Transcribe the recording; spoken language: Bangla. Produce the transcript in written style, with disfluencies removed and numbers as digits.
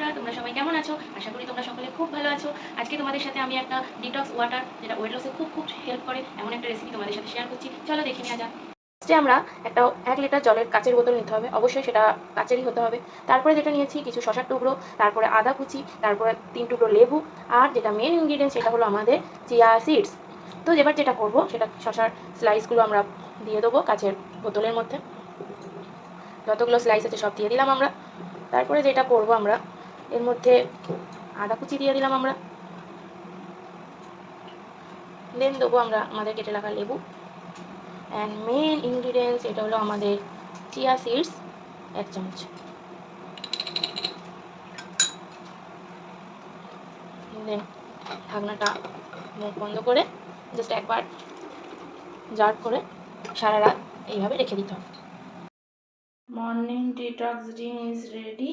বন্ধুরা, তোমরা সবাই কেমন আছো? আশা করি তোমরা সকলে খুব ভালো আছো। আজকে তোমাদের সাথে আমি একটা ডিটক্স ওয়াটার, যেটা ওয়েট লসে খুব হেল্প করে, এমন একটা রেসিপি তোমাদের সাথে শেয়ার করছি। চলো দেখে নেওয়া যাক। ফার্স্টে আমরা একটা 1 লিটার জলের কাচের বোতল নিতে হবে, অবশ্যই সেটা কাচেরই হতে হবে। তারপরে যেটা নিয়েছি কিছু শসার টুকরো, তারপরে আদা কুচি, তারপরে 3 টুকরো লেবু, আর যেটা মেন ইনগ্রিডিয়েন্ট সেটা হলো আমাদের চিয়া সিডস। তো এবার যেটা করবো সেটা শসার স্লাইসগুলো আমরা দিয়ে দেবো কাচের বোতলের মধ্যে। যতগুলো স্লাইস আছে সব দিয়ে দিলাম আমরা। তারপরে যেটা করব আমরা এর মধ্যে আদা কুচি দিয়ে দিলাম আমরা, দেন দেবো আমরা আমাদের কেটে রাখা লেবু, অ্যান্ড মেন ইনগ্রিডিয়েন্টস এটা হলো আমাদের চিয়া সিডস 1 চামচ। দেন ঢাকনাটা মুখ বন্ধ করে জাস্ট একবার জার করে সারা রাত এইভাবে রেখে দিতে হবে। Morning detox drink is ready.